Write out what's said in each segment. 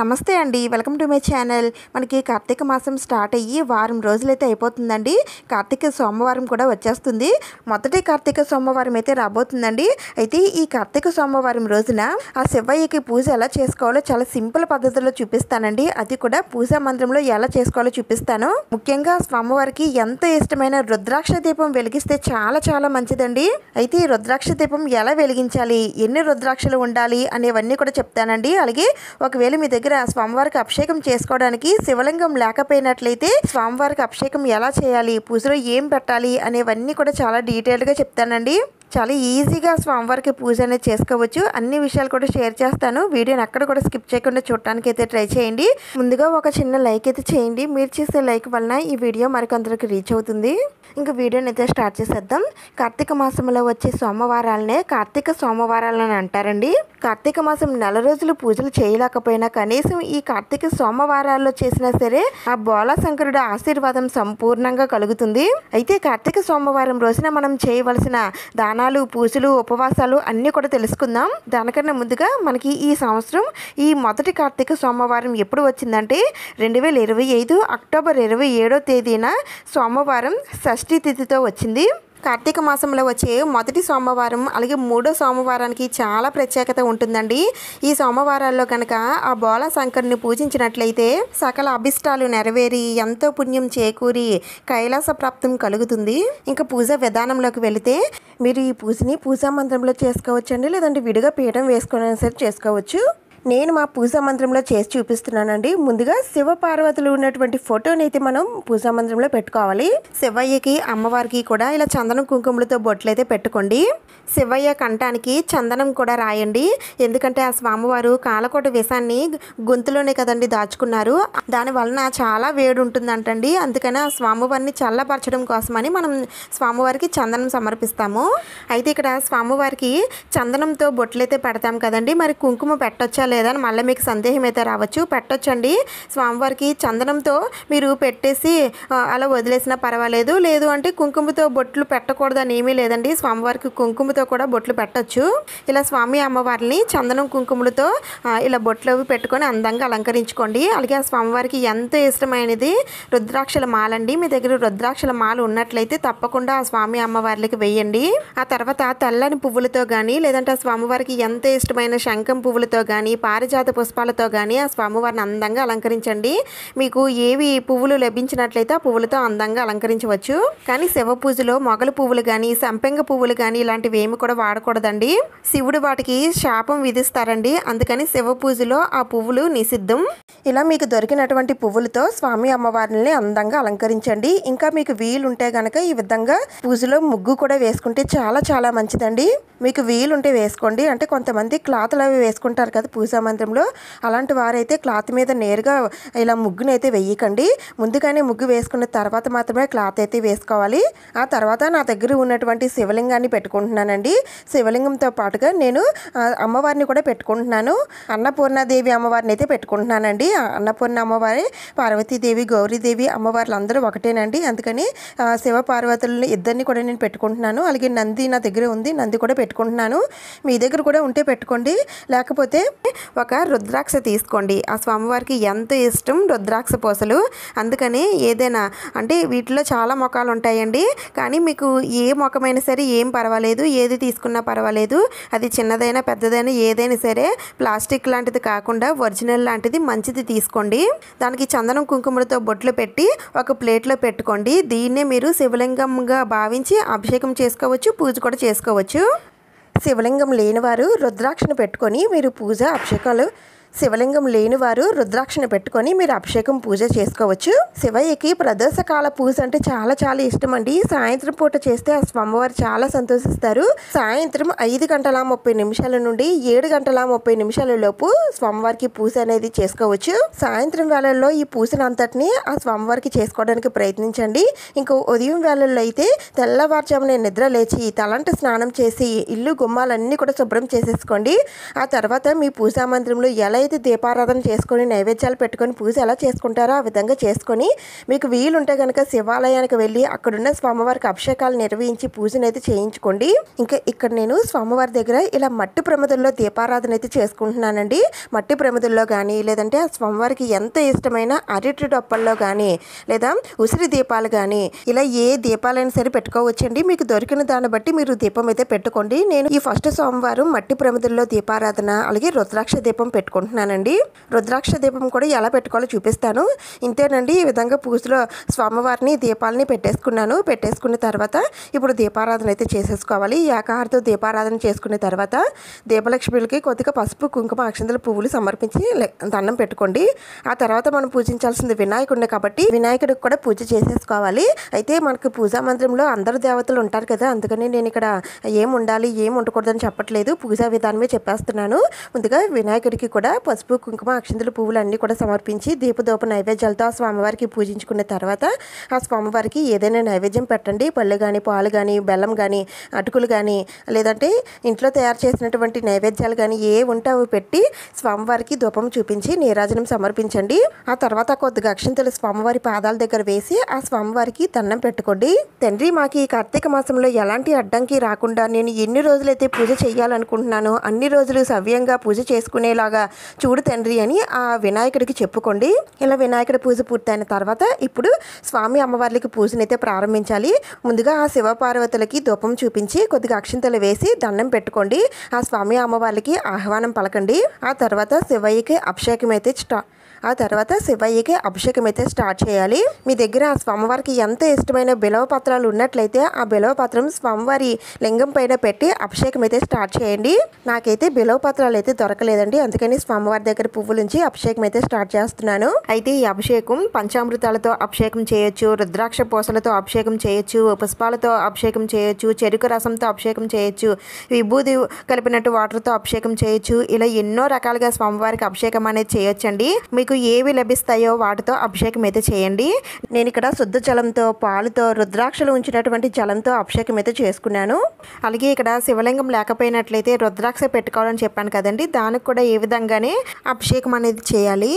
నమస్తే అండి, welcome to my channel. మనకి కార్తీక మాసం స్టార్ట్ అయ్యి వారం రోజులైతే అయిపోతుందండి. కార్తీక సోమవారం కూడా వచ్చేస్తుంది. మొదటి కార్తీక సోమవారం అయితే రాబోతుందండి. అయితే ఈ కార్తీక సోమవారం రోజున ఆ శివయ్యకి పూజ ఎలా చేసుకోవాలో చాలా సింపుల్ పద్ధతిలో చూపిస్తానండి. అది కూడా పూజా మందిరంలో ఎలా చేసుకోవాలో చూపిస్తాను. ముఖ్యంగా స్వామివారికి ఎంతో ఇష్టమైన రుద్రాక్ష దీపం వెలిగిస్తే చాలా చాలా మంచిదండి. అయితే ఈ రుద్రాక్ష దీపం ఎలా వెలిగించాలి, ఎన్ని రుద్రాక్షలు ఉండాలి అనేవన్నీ కూడా చెప్తానండి. అలాగే ఒకవేళ మీ దగ్గర స్వామివారికి అభిషేకం చేసుకోవడానికి శివలింగం లేకపోయినట్లయితే స్వామివారికి అభిషేకం ఎలా చేయాలి, పూజలో ఏం పెట్టాలి అనేవన్నీ కూడా చాలా డీటెయిల్గా చెప్తానండి. చాలా ఈజీగా స్వామివారికి పూజ అనేది చేసుకోవచ్చు. అన్ని విషయాలు కూడా షేర్ చేస్తాను. వీడియోని అక్కడ కూడా స్కిప్ చేయకుండా చూడటానికి అయితే ట్రై చేయండి. ముందుగా ఒక చిన్న లైక్ అయితే చేయండి. మీరు చేసే లైక్ వలన ఈ వీడియో మరికొందరికి రీచ్ అవుతుంది. ఇంకా వీడియోని అయితే స్టార్ట్ చేసేద్దాం. కార్తీక మాసంలో వచ్చే సోమవారాలనే కార్తీక సోమవారాలని అంటారండి. కార్తీక మాసం నెల రోజులు పూజలు చేయలేకపోయినా కనీసం ఈ కార్తీక సోమవారాల్లో చేసినా సరే ఆ బోళాశంకరుడి ఆశీర్వాదం సంపూర్ణంగా కలుగుతుంది. అయితే కార్తీక సోమవారం రోజున మనం చేయవలసిన దానాలు, పూజలు, ఉపవాసాలు అన్నీ కూడా తెలుసుకుందాం. దానికన్నా ముందుగా మనకి ఈ సంవత్సరం ఈ మొదటి కార్తీక సోమవారం ఎప్పుడు వచ్చిందంటే 2025 అక్టోబర్ 27వ తేదీన సోమవారం షష్ఠీ తిథితో వచ్చింది. కార్తీక మాసంలో వచ్చే మొదటి సోమవారం అలాగే మూడో సోమవారానికి చాలా ప్రత్యేకత ఉంటుందండి. ఈ సోమవారాల్లో కనుక ఆ బోళాశంకరుని పూజించినట్లయితే సకల అభిష్టాలు నెరవేరి ఎంతో పుణ్యం చేకూరి కైలాస ప్రాప్తం కలుగుతుంది. ఇంకా పూజ విధానంలోకి వెళితే మీరు ఈ పూజని పూజా మందిరంలో చేసుకోవచ్చండి, లేదంటే విడిగా పీఠం వేసుకొని సరే చేసుకోవచ్చు. నేను మా పూజా మందిరంలో చేసి చూపిస్తున్నానండి. ముందుగా శివ పార్వతులు ఉన్నటువంటి ఫోటోని అయితే మనం పూజా మందిరంలో పెట్టుకోవాలి. శివయ్యకి అమ్మవారికి కూడా ఇలా చందనం కుంకుమలతో బొట్లు అయితే పెట్టుకోండి. శివయ్య కంఠానికి చందనం కూడా రాయండి. ఎందుకంటే ఆ స్వామివారు కాలకోట విషాన్ని గొంతులోనే కదండి దాచుకున్నారు. దాని వలన చాలా వేడి ఉంటుందంటండి. అందుకని ఆ స్వామివారిని చల్లపరచడం కోసమని మనం స్వామివారికి చందనం సమర్పిస్తాము. అయితే ఇక్కడ స్వామివారికి చందనంతో బొట్లయితే పెడతాం కదండి, మరి కుంకుమ పెట్టొచ్చా లేదా అని మళ్ళీ మీకు సందేహం అయితే రావచ్చు. పెట్టొచ్చండి. స్వామివారికి చందనంతో మీరు పెట్టేసి అలా వదిలేసినా పర్వాలేదు. లేదు అంటే కుంకుమతో బొట్లు పెట్టకూడదని ఏమీ లేదండి. స్వామివారికి కుంకుమతో కూడా బొట్లు పెట్టొచ్చు. ఇలా స్వామి అమ్మవారిని చందనం కుంకుమలతో ఇలా బొట్లు పెట్టుకొని అందంగా అలంకరించుకోండి. అలాగే ఆ స్వామివారికి ఎంతో ఇష్టమైనది రుద్రాక్షల మాలండి. మీ దగ్గర రుద్రాక్షల మాల ఉన్నట్లయితే తప్పకుండా ఆ స్వామి అమ్మవార్లకి వేయండి. ఆ తర్వాత తెల్లని పువ్వులతో కానీ లేదంటే ఆ స్వామివారికి ఎంతో ఇష్టమైన శంఖం పువ్వులతో కానీ పారిజాత పుష్పాలతో కానీ ఆ స్వామివారిని అందంగా అలంకరించండి. మీకు ఏవి పువ్వులు లభించినట్లయితే ఆ పువ్వులతో అందంగా అలంకరించవచ్చు. కానీ శివ పూజలో మొగల పువ్వులు కానీ సంపెంగ పువ్వులు కానీ ఇలాంటివి ఏమి కూడా వాడకూడదండి. శివుడు వాటికి శాపం విధిస్తారండి. అందుకని శివ పూజలో ఆ పువ్వులు నిషిద్ధం. ఇలా మీకు దొరికినటువంటి పువ్వులతో స్వామి అమ్మవారిని అందంగా అలంకరించండి. ఇంకా మీకు వీలుంటే గనక ఈ విధంగా పూజలో ముగ్గు కూడా వేసుకుంటే చాలా చాలా మంచిదండి. మీకు వీలుంటే వేసుకోండి. అంటే కొంతమంది క్లాత్లు అవి వేసుకుంటారు కదా పూజా మందిరంలో, అలాంటి వారైతే క్లాత్ మీద నేరుగా ఇలా ముగ్గుని అయితే వేయకండి. ముందుగానే ముగ్గు వేసుకున్న తర్వాత మాత్రమే క్లాత్ అయితే వేసుకోవాలి. ఆ తర్వాత నా దగ్గర ఉన్నటువంటి శివలింగాన్ని పెట్టుకుంటున్నానండి. శివలింగంతో పాటుగా నేను అమ్మవారిని కూడా పెట్టుకుంటున్నాను. అన్నపూర్ణాదేవి అమ్మవారిని అయితే పెట్టుకుంటున్నానండి. అన్నపూర్ణ అమ్మవారి, పార్వతీదేవి, గౌరీదేవి అమ్మవార్లు అందరూ ఒకటేనండి. అందుకని శివ పార్వతులను ఇద్దరిని కూడా నేను పెట్టుకుంటున్నాను. అలాగే నంది నా దగ్గర ఉంది, నంది కూడా పెట్టుకుంటున్నాను. మీ దగ్గర కూడా ఉంటే పెట్టుకోండి. లేకపోతే ఒక రుద్రాక్ష తీసుకోండి. ఆ స్వామివారికి ఎంతో ఇష్టం రుద్రాక్ష పూసలు. అందుకని ఏదైనా అంటే వీటిలో చాలా మొఖాలు ఉంటాయండి. కానీ మీకు ఏ మొఖమైనా సరే ఏం పర్వాలేదు, ఏది తీసుకున్నా పర్వాలేదు. అది చిన్నదైనా పెద్దదైనా ఏదైనా సరే ప్లాస్టిక్ లాంటిది కాకుండా ఒరిజినల్ లాంటిది మంచిది తీసుకోండి. దానికి చందనం కుంకుమలతో బొట్లు పెట్టి ఒక ప్లేట్లో పెట్టుకోండి. దీన్నే మీరు శివలింగంగా భావించి అభిషేకం చేసుకోవచ్చు, పూజ కూడా చేసుకోవచ్చు. శివలింగం లేనివారు రుద్రాక్షను పెట్టుకొని మీరు పూజ అభిషేకాలు శివలింగం లేనివారు రుద్రాక్షను పెట్టుకొని మీరు అభిషేకం పూజ చేసుకోవచ్చు. శివయ్యకి ప్రదోషకాల పూజ అంటే చాలా చాలా ఇష్టం అండి. సాయంత్రం పూట చేస్తే ఆ స్వామివారు చాలా సంతోషిస్తారు. సాయంత్రం 5:30 నుండి 7:30 లోపు స్వామివారికి పూజ అనేది చేసుకోవచ్చు. సాయంత్రం వేళల్లో ఈ పూజను అంతటిని ఆ స్వామివారికి చేసుకోవడానికి ప్రయత్నించండి. ఇంకా ఉదయం వేళల్లో అయితే తెల్లవారుజామున నిద్ర లేచి తలంట స్నానం చేసి ఇల్లు గుమ్మాలన్నీ కూడా శుభ్రం చేసేసుకోండి. ఆ తర్వాత మీ పూజా మందిరంలో ఎలా అయితే దీపారాధన చేసుకొని నైవేద్యాలు పెట్టుకొని పూజ ఎలా చేసుకుంటారో ఆ విధంగా చేసుకొని మీకు వీలుంటే కనుక శివాలయానికి వెళ్ళి అక్కడున్న స్వామివారికి అభిషేకాలు నిర్వహించి పూజనైతే చేయించుకోండి. ఇంకా ఇక్కడ నేను స్వామివారి దగ్గర ఇలా మట్టి ప్రమిదల్లో దీపారాధన అయితే చేసుకుంటున్నానండి. మట్టి ప్రమిదల్లో కానీ లేదంటే ఆ స్వామివారికి ఎంత ఇష్టమైన అరటి డొప్పల్లో కానీ లేదా ఉసిరి దీపాలు కానీ ఇలా ఏ దీపాలైనా సరే పెట్టుకోవచ్చండి. మీకు దొరికిన దాన్ని బట్టి మీరు దీపం అయితే పెట్టుకోండి. నేను ఈ ఫస్ట్ సోమవారం మట్టి ప్రమిదల్లో దీపారాధన అలాగే రుద్రాక్ష దీపం పెట్టుకుంటున్నానండి. రుద్రాక్ష దీపం కూడా ఎలా పెట్టుకోవాలో చూపిస్తాను. ఇంతేనండి. ఈ విధంగా పూజలో స్వామివారిని దీపాలని పెట్టేసుకున్న తర్వాత ఇప్పుడు దీపారాధన అయితే చేసేసుకోవాలి. ఏకాహారతో దీపారాధన చేసుకున్న తర్వాత దీపలక్ష్మికి కొద్దిగా పసుపు కుంకుమ అక్షంతలు పువ్వులు సమర్పించి దండం పెట్టుకోండి. ఆ తర్వాత మనం పూజించాల్సింది వినాయకుడిని కాబట్టి వినాయకుడికి కూడా పూజ చేసేసుకోవాలి. అయితే మనకు పూజా మందిరంలో అందరు దేవతలు ఉంటారు కదా, అందుకని నేను ఇక్కడ ఏం ఉండాలి ఏం ఉండకూడదని చెప్పట్లేదు, పూజా విధానమే చెప్పేస్తున్నాను. ముందుగా వినాయకుడికి కూడా పసుపు కుంకుమ అక్షంతలు పువ్వులు అన్నీ కూడా సమర్పించి దీపదోప నైవేద్యాలతో ఆ స్వామివారికి పూజించుకున్న తర్వాత ఆ స్వామివారికి ఏదైనా నైవేద్యం పెట్టండి. పళ్ళు కానీ పాలు కానీ బెల్లం కానీ అటుకులు కానీ లేదంటే ఇంట్లో తయారు చేసినటువంటి నైవేద్యాలు కానీ ఏ ఉంటే అవి పెట్టి స్వామివారికి ధూపం చూపించి నీరాజనం సమర్పించండి. ఆ తర్వాత కొద్దిగా అక్షంతలు స్వామివారి పాదాల దగ్గర వేసి ఆ స్వామివారికి దండం పెట్టుకోండి. తండ్రి, మాకు ఈ కార్తీక మాసంలో ఎలాంటి అడ్డంకి రాకుండా నేను ఎన్ని రోజులైతే పూజ చేయాలనుకుంటున్నానో అన్ని రోజులు సవ్యంగా పూజ చేసుకునేలాగా చూడు తండ్రి అని ఆ వినాయకుడికి చెప్పుకోండి. ఇలా వినాయకుడి పూజ పూర్తయిన తర్వాత ఇప్పుడు స్వామి అమ్మవార్లకి పూజనైతే ప్రారంభించాలి. ముందుగా ఆ శివపార్వతులకి ధూపం చూపించి కొద్దిగా అక్షింతలు వేసి దండం పెట్టుకోండి. ఆ స్వామి అమ్మవార్లకి ఆహ్వానం పలకండి. ఆ తర్వాత శివయ్యకి అభిషేకం అయితే స్టార్ట్ చేయాలి. మీ దగ్గర ఆ స్వామివారికి ఎంత ఇష్టమైన బిలవ పత్రాలు ఉన్నట్లయితే ఆ బిలవ పత్రం స్వామివారి లింగం పైన పెట్టి అభిషేకం అయితే స్టార్ట్ చేయండి. నాకైతే బిలవ పత్రాలు అయితే దొరకలేదండి, అందుకని స్వామివారి దగ్గర పువ్వులుంచి అభిషేకం అయితే స్టార్ట్ చేస్తున్నాను. అయితే ఈ అభిషేకం పంచామృతాలతో అభిషేకం చేయొచ్చు, రుద్రాక్ష పూసలతో అభిషేకం చేయొచ్చు, పుష్పాలతో అభిషేకం చేయొచ్చు, చెరుకు రసంతో అభిషేకం చేయొచ్చు, విభూది కలిపినట్టు వాటర్తో అభిషేకం చేయొచ్చు. ఇలా ఎన్నో రకాలుగా స్వామివారికి అభిషేకం అనేది చేయొచ్చండి. మీకు ఏవి లభిస్తాయో వాటితో అభిషేకం అయితే చేయండి. నేను ఇక్కడ శుద్ధ జలంతో పాలుతో రుద్రాక్షలు ఉంచినటువంటి జలంతో అభిషేకం అయితే చేసుకున్నాను. అలాగే ఇక్కడ శివలింగం లేకపోయినట్లయితే రుద్రాక్ష పెట్టుకోవాలని చెప్పాను కదండి, దానికి కూడా ఏ విధంగానే అభిషేకం అనేది చేయాలి.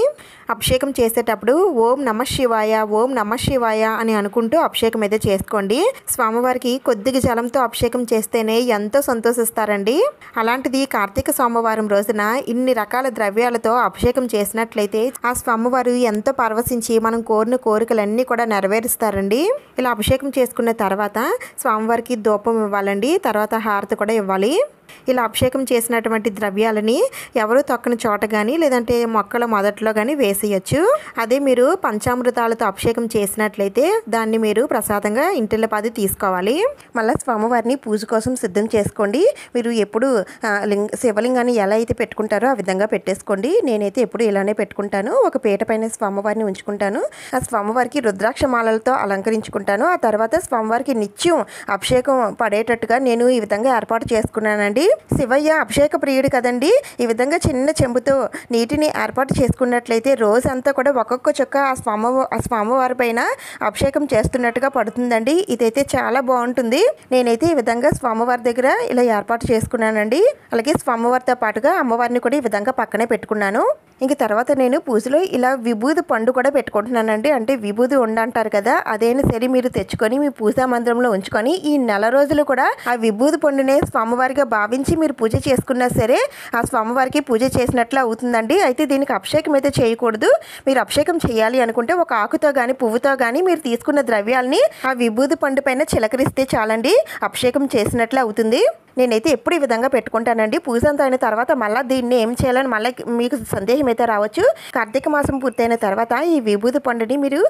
అభిషేకం చేసేటప్పుడు ఓం నమః శివాయ ఓం నమః శివాయ అని అనుకుంటూ అభిషేకం అయితే చేసుకోండి. స్వామివారికి కొద్దిగా జలంతో అభిషేకం చేస్తేనే ఎంతో సంతోషిస్తారండి. అలాంటిది కార్తీక సోమవారం రోజున ఇన్ని రకాల ద్రవ్యాలతో అభిషేకం చేసినట్లయితే ఆ స్వామివారు ఎంతో పరవశించి మనం కోరిన కోరికలన్నీ కూడా నెరవేరుస్తారండి. ఇలా అభిషేకం చేసుకున్న తర్వాత స్వామివారికి ధూపం ఇవ్వాలండి, తర్వాత హారతి కూడా ఇవ్వాలి. ఇలా అభిషేకం చేసినటువంటి ద్రవ్యాలని ఎవరు తొక్కని చోట కానీ లేదంటే మొక్కల మొదట్లో కానీ వేసేయచ్చు. అదే మీరు పంచామృతాలతో అభిషేకం చేసినట్లయితే దాన్ని మీరు ప్రసాదంగా ఇంటిల్లపాది తీసుకోవాలి. మళ్ళీ స్వామివారిని పూజ కోసం సిద్ధం చేసుకోండి. మీరు ఎప్పుడు శివలింగాన్ని ఎలా అయితే పెట్టుకుంటారో ఆ విధంగా పెట్టేసుకోండి. నేనైతే ఎప్పుడు ఇలానే పెట్టుకుంటాను. ఒక పీట పైన స్వామివారిని ఉంచుకుంటాను. ఆ స్వామివారికి రుద్రాక్ష మాలలతో అలంకరించుకుంటాను. ఆ తర్వాత స్వామివారికి నిత్యం అభిషేకం పడేటట్టుగా నేను ఈ విధంగా ఏర్పాటు చేసుకున్నానండి. శివయ్య అభిషేక ప్రియుడు కదండి. ఈ విధంగా చిన్న చెంబుతో నీటిని ఏర్పాటు చేసుకున్నట్లయితే రోజంతా కూడా ఒక్కొక్క చుక్క ఆ స్వామివారి పైన అభిషేకం చేస్తున్నట్టుగా పడుతుందండి. ఇదైతే చాలా బాగుంటుంది. నేనైతే ఈ విధంగా స్వామివారి దగ్గర ఇలా ఏర్పాటు చేసుకున్నానండి. అలాగే స్వామివారితో పాటుగా అమ్మవారిని కూడా ఈ విధంగా పక్కనే పెట్టుకున్నాను. ఇంక తర్వాత నేను పూజలో ఇలా విభూది పండు కూడా పెట్టుకుంటున్నానండి. అంటే విభూది ఉండంటారు కదా, అదైనా సరే మీరు తెచ్చుకొని మీ పూజా మందిరంలో ఉంచుకొని ఈ నెల రోజులు కూడా ఆ విభూది పండునే స్వామివారిగా భావించి మీరు పూజ చేసుకున్నా సరే ఆ స్వామివారికి పూజ చేసినట్లు అవుతుందండి. అయితే దీనికి అభిషేకం అయితే చేయకూడదు. మీరు అభిషేకం చేయాలి అనుకుంటే ఒక ఆకుతో కానీ పువ్వుతో కానీ మీరు తీసుకున్న ద్రవ్యాలని ఆ విభూది పండు పైన చిలకరిస్తే చాలండి, అభిషేకం చేసినట్లు అవుతుంది. నేనైతే ఎప్పుడు ఈ విధంగా పెట్టుకుంటానండి. పూజ అంతా అయిన తర్వాత మళ్ళీ దీన్ని ఏం చేయాలని మళ్ళీ మీకు సందేహం అయితే రావచ్చు. కార్తీక మాసం పూర్తయిన తర్వాత ఈ విభూది పండుని మీరు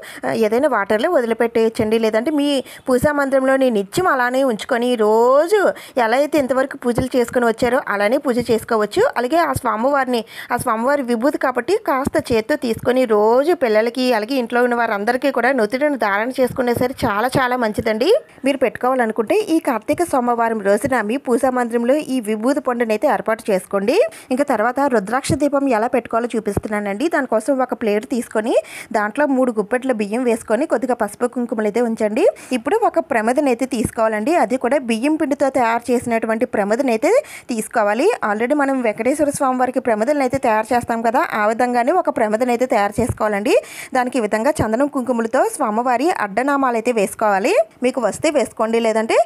ఏదైనా వాటర్లో వదిలిపెట్టేయచ్చండి. లేదంటే మీ పూజా మందిరంలోని నిత్యం అలానే ఉంచుకొని రోజు ఎలా అయితే ఇంతవరకు పూజలు చేసుకొని వచ్చారో అలానే పూజ చేసుకోవచ్చు. అలాగే ఆ స్వామివారి విభూది కాబట్టి కాస్త చేత్తో తీసుకొని రోజు పిల్లలకి అలాగే ఇంట్లో ఉన్న వారందరికీ కూడా నుదుటిని ధారణ చేసుకునే సరే చాలా చాలా మంచిదండి. మీరు పెట్టుకోవాలనుకుంటే ఈ కార్తీక సోమవారం రోజున మీ పూజా మందిరంలో ఈ విభూది పండుని అయితే ఏర్పాటు చేసుకోండి. ఇంకా తర్వాత రుద్రాక్ష దీపం ఎలా పెట్టుకోవాలో కూడా చూపిస్తున్నానండి. దానికోసం ఒక ప్లేట్ తీసుకొని దాంట్లో 3 గుప్పెట్ల బియ్యం వేసుకొని కొద్దిగా పసుపు కుంకుమలు అయితే ఉంచండి. ఇప్పుడు ఒక ప్రమిదనైతే తీసుకోవాలండి. అది కూడా బియ్యం పిండితో తయారు చేసినటువంటి ప్రమిదనైతే తీసుకోవాలి. ఆల్రెడీ మనం వెంకటేశ్వర స్వామి వారికి ప్రమిదలను అయితే తయారు చేస్తాం కదా, ఆ విధంగానే ఒక ప్రమిదనైతే తయారు చేసుకోవాలండి. దానికి ఈ విధంగా చందనం కుంకుమలతో స్వామివారి అడ్డనామాలు అయితే వేసుకోవాలి. మీకు వస్తే వేసుకోండి, లేదంటే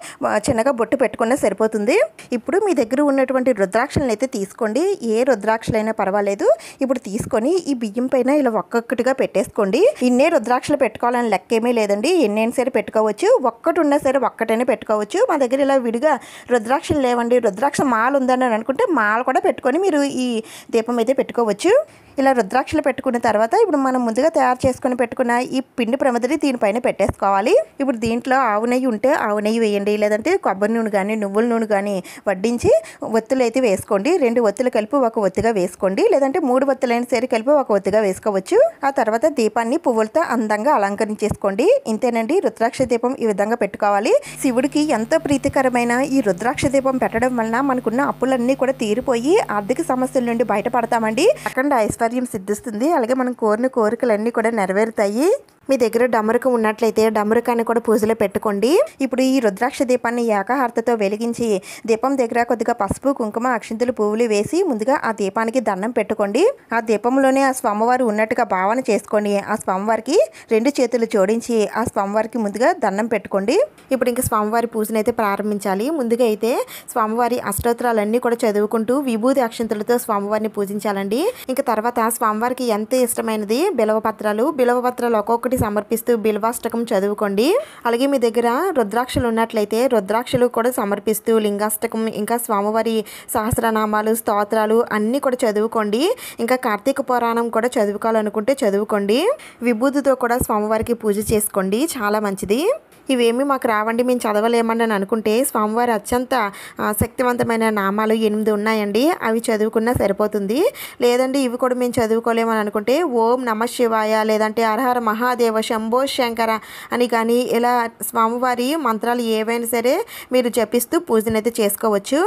చిన్నగా బొట్టు పెట్టుకున్నా సరిపోతుంది. ఇప్పుడు మీ దగ్గర ఉన్నటువంటి రుద్రాక్షలను అయితే తీసుకోండి. ఏ రుద్రాక్షలైనా పర్వాలేదు. ఇప్పుడు తీసుకొని ఈ బియ్యం పైన ఇలా ఒక్కొక్కటిగా పెట్టేసుకోండి. ఇన్నే రుద్రాక్షలు పెట్టుకోవాలని లెక్క ఏమీ లేదండి. ఎన్నైనా సరే పెట్టుకోవచ్చు. ఒక్కటి ఉన్నా సరే ఒక్కటైనా పెట్టుకోవచ్చు. మా దగ్గర ఇలా విడిగా రుద్రాక్షలు లేవండి, రుద్రాక్ష మాల ఉందని అనుకుంటే మాల కూడా పెట్టుకొని మీరు ఈ దీపం అయితే పెట్టుకోవచ్చు. ఇలా రుద్రాక్షలు పెట్టుకున్న తర్వాత ఇప్పుడు మనం ముందుగా తయారు చేసుకొని పెట్టుకున్న ఈ పిండి ప్రమిదని దీనిపైన పెట్టేసుకోవాలి. ఇప్పుడు దీంట్లో ఆవు నెయ్యి ఉంటే ఆవు నెయ్యి వేయండి, లేదంటే కొబ్బరి నూనె కానీ నువ్వుల నూనె కానీ వడ్డించి ఒత్తులు అయితే వేసుకోండి. 2 ఒత్తులు కలిపి ఒక ఒత్తిగా వేసుకోండి, లేదంటే 3 ఒత్తులైన సరే కలిపి ఒక ఒత్తిగా వేసుకోవచ్చు. ఆ తర్వాత దీపాన్ని పువ్వులతో అందంగా అలంకరించేసుకోండి. ఇంతేనండి, రుద్రాక్ష దీపం ఈ విధంగా పెట్టుకోవాలి. శివుడికి ఎంతో ప్రీతికరమైన ఈ రుద్రాక్ష దీపం పెట్టడం వలన మనకున్న అప్పులన్నీ కూడా తీరిపోయి ఆర్థిక సమస్యల నుండి బయటపడతామండి. అఖండ ఐశ్వర్యం సిద్ధిస్తుంది. అలాగే మనం కోరిన కోరికలన్నీ కూడా నెరవేరుతాయి. మీ దగ్గర డమరుకం ఉన్నట్లయితే డమరుకాన్ని కూడా పూజలో పెట్టుకోండి. ఇప్పుడు ఈ రుద్రాక్ష దీపాన్ని ఏకహారతతో వెలిగించి దీపం దగ్గర కొద్దిగా పసుపు కుంకుమ అక్షింతలు పువ్వులు వేసి ముందుగా ఆ దీపానికి దండం పెట్టుకోండి. ఆ దీపంలోనే ఆ స్వామివారు ఉన్నట్టుగా భావన చేసుకొని ఆ స్వామివారికి 2 చేతులు జోడించి ఆ స్వామివారికి ముందుగా దండం పెట్టుకోండి. ఇప్పుడు ఇంకా స్వామివారి పూజను అయితే ప్రారంభించాలి. ముందుగా అయితే స్వామివారి అష్టోత్తరాలన్నీ కూడా చదువుకుంటూ విభూది అక్షింతలతో స్వామివారిని పూజించాలండి. ఇంకా తర్వాత స్వామివారికి ఎంతో ఇష్టమైనది బిలవపత్రాలు ఒక్కొక్కటి సమర్పిస్తూ బిల్వాష్టకం చదువుకోండి. అలాగే మీ దగ్గర రుద్రాక్షలు ఉన్నట్లయితే రుద్రాక్షలు కూడా సమర్పిస్తూ లింగాష్టకం ఇంకా స్వామివారి సహస్రనామాలు స్తోత్రాలు అన్నీ కూడా చదువుకోండి. ఇంకా కార్తీక పురాణం కూడా చదువుకోవాలనుకుంటే చదువుకోండి. విభూతితో కూడా స్వామివారికి పూజ చేసుకోండి, చాలా మంచిది. ఇవేమీ మాకు రావండి, మేము చదవలేమని అనుకుంటే స్వామివారి అత్యంత శక్తివంతమైన నామాలు 8 ఉన్నాయండి, అవి చదువుకున్నా సరిపోతుంది. లేదండి ఇవి కూడా మేము చదువుకోలేమని అనుకుంటే ఓం నమ శివాయ లేదంటే హరహర మహాదేవ శంభో శంకర అని కానీ ఇలా స్వామివారి మంత్రాలు ఏవైనా సరే మీరు జపిస్తూ పూజనైతే చేసుకోవచ్చు.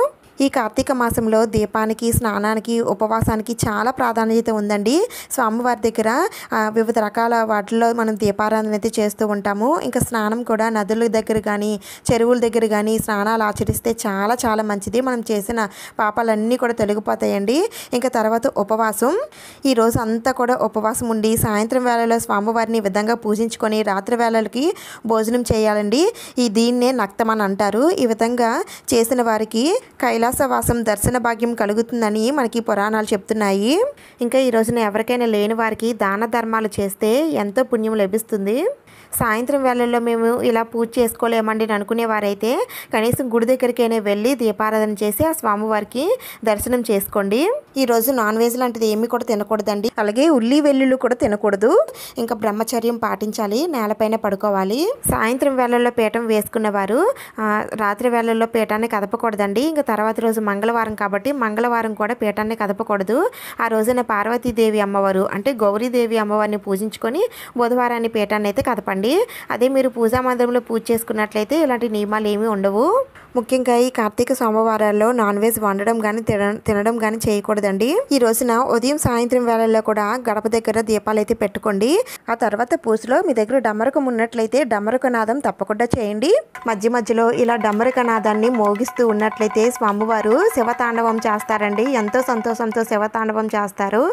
ఈ కార్తీక మాసంలో దీపానికి స్నానానికి ఉపవాసానికి చాలా ప్రాధాన్యత ఉందండి. స్వామివారి దగ్గర వివిధ రకాల వాటిల్లో మనం దీపారాధన అయితే చేస్తూ ఉంటాము. ఇంకా స్నానం కూడా నదుల దగ్గర కానీ చెరువుల దగ్గర కానీ స్నానాలు ఆచరిస్తే చాలా చాలా మంచిది. మనం చేసిన పాపాలన్నీ కూడా తొలగిపోతాయండి. ఇంకా తర్వాత ఉపవాసం, ఈరోజు అంతా కూడా ఉపవాసం ఉండి సాయంత్రం వేళలో స్వామివారిని ఈ విధంగా పూజించుకొని రాత్రి వేళలకి భోజనం చేయాలండి. దీన్నే నక్తమని అంటారు. ఈ విధంగా చేసిన వారికి కైలాసవాసం దర్శన భాగ్యం కలుగుతుందని మనకి పురాణాలు చెప్తున్నాయి. ఇంకా ఈ రోజున ఎవరికైనా లేని వారికి దాన ధర్మాలు చేస్తే ఎంతో పుణ్యం లభిస్తుంది. సాయంత్రం వేళల్లో మేము ఇలా పూజ చేసుకోలేమండి అనుకునేవారైతే కనీసం గుడి దగ్గరికైనా వెళ్ళి దీపారాధన చేసి ఆ స్వామివారికి దర్శనం చేసుకోండి. ఈరోజు నాన్ వెజ్ లాంటిది ఏమీ కూడా తినకూడదండి. అలాగే ఉల్లి వెల్లుల్లి కూడా తినకూడదు. ఇంకా బ్రహ్మచర్యం పాటించాలి, నేలపైన పడుకోవాలి. సాయంత్రం వేళల్లో పీఠం వేసుకున్నవారు రాత్రి వేళల్లో పీఠాన్ని కదపకూడదండి. ఇంకా తర్వాత రోజు మంగళవారం కాబట్టి మంగళవారం కూడా పీఠాన్ని కదపకూడదు. ఆ రోజున పార్వతీదేవి అమ్మవారు అంటే గౌరీదేవి అమ్మవారిని పూజించుకొని బుధవారాన్ని పీఠాన్ని అయితే కదపండి. అదే మీరు పూజా మందిరంలో పూజ చేసుకున్నట్లయితే ఇలాంటి నియమాలు ఏమీ ఉండవు. ముఖ్యంగా ఈ కార్తీక సోమవారాల్లో నాన్ వెజ్ వండడం కానీ తినడం కానీ చేయకూడదండి. ఈ రోజున ఉదయం సాయంత్రం వేళల్లో కూడా గడప దగ్గర దీపాలు అయితే పెట్టుకోండి. ఆ తర్వాత పూజలో మీ దగ్గర డమరకం ఉన్నట్లయితే డమరక నాదం తప్పకుండా చేయండి. మధ్య మధ్యలో ఇలా డమరక నాదాన్ని మోగిస్తూ ఉన్నట్లయితే స్వామివారు శివతాండవం చేస్తారండి. ఎంతో సంతోషంతో శివతాండవం చేస్తారు.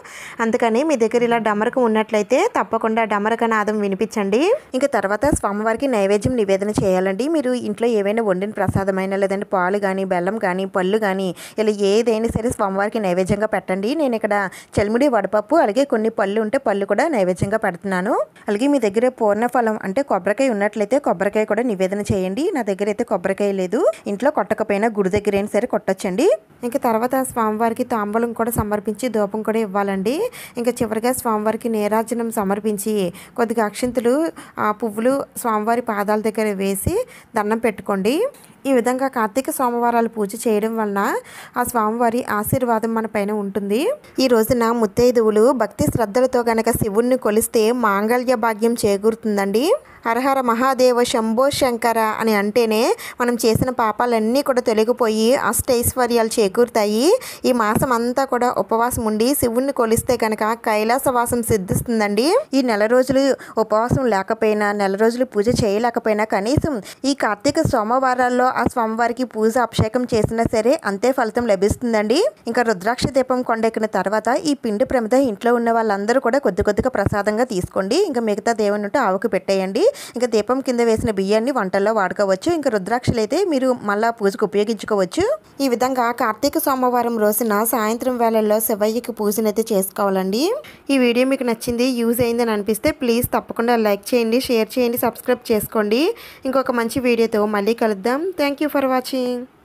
అందుకని మీ దగ్గర ఇలా డమరకం ఉన్నట్లయితే తప్పకుండా డమరక నాదం వినిపించండి. ఇంకా తర్వాత స్వామివారికి నైవేద్యం నివేదన చేయాలండి. మీరు ఇంట్లో ఏవైనా వండిన ప్రసాదమైన లేదంటే పాలు కానీ బెల్లం కానీ పళ్ళు కానీ ఇలా ఏదైనా సరే స్వామివారికి నైవేద్యంగా పెట్టండి. నేను ఇక్కడ చలిమిడి వడపప్పు అలాగే కొన్ని పళ్ళు ఉంటే పళ్ళు కూడా నైవేద్యంగా పెడుతున్నాను. అలాగే మీ దగ్గర పూర్ణఫలం అంటే కొబ్బరికాయ ఉన్నట్లయితే కొబ్బరికాయ కూడా నివేదన చేయండి. నా దగ్గర అయితే కొబ్బరికాయ లేదు. ఇంట్లో కొట్టకపోయినా గుడి దగ్గర అయినా సరే కొట్టొచ్చండి. ఇంకా తర్వాత స్వామివారికి తాంబూలం కూడా సమర్పించి ధూపం కూడా ఇవ్వాలండి. ఇంకా చివరిగా స్వామివారికి నీరాజనం సమర్పించి కొద్దిగా అక్షింతలు పువ్వులు స్వామివారి పాదాల దగ్గర వేసి దండం పెట్టుకోండి. ఈ విధంగా కార్తీక సోమవారాలు పూజ చేయడం వలన ఆ స్వామివారి ఆశీర్వాదం మన పైన ఉంటుంది. ఈ రోజున ముత్తైదువులు భక్తి శ్రద్ధలతో గనక శివుణ్ణి కొలిస్తే మాంగళ్య భాగ్యం చేకూరుతుందండి. హరహర మహాదేవ శంభో శంకర అని అంటేనే మనం చేసిన పాపాలన్నీ కూడా తొలగిపోయి అష్టైశ్వర్యాలు చేకూరుతాయి. ఈ మాసం అంతా కూడా ఉపవాసం ఉండి శివుణ్ణి కొలిస్తే కనుక కైలాసవాసం సిద్ధిస్తుందండి. ఈ నెల రోజులు ఉపవాసం లేకపోయినా, నెల రోజులు పూజ చేయలేకపోయినా కనీసం ఈ కార్తీక సోమవారాల్లో ఆ స్వామివారికి పూజ అభిషేకం చేసినా సరే అంతే ఫలితం లభిస్తుందండి. ఇంకా రుద్రాక్ష దీపం కొండెక్కిన తర్వాత ఈ పిండి ప్రమిద ఇంట్లో ఉన్న వాళ్ళందరూ కూడా కొద్ది కొద్దిగా ప్రసాదంగా తీసుకోండి. ఇంకా మిగతా దేవుని ఉంటే ఆవుకు పెట్టేయండి. ఇంకా దీపం కింద వేసిన బియ్యాన్ని వంటల్లో వాడుకోవచ్చు. ఇంకా రుద్రాక్షలు అయితే మీరు మళ్ళా పూజకు ఉపయోగించుకోవచ్చు. ఈ విధంగా కార్తీక సోమవారం రోజున సాయంత్రం వేళల్లో శివయ్యకి పూజనైతే చేసుకోవాలండి. ఈ వీడియో మీకు నచ్చింది, యూజ్ అయిందని అనిపిస్తే ప్లీజ్ తప్పకుండా లైక్ చేయండి, షేర్ చేయండి, సబ్స్క్రైబ్ చేసుకోండి. ఇంకొక మంచి వీడియోతో మళ్ళీ కలుద్దాం. Thank you for watching.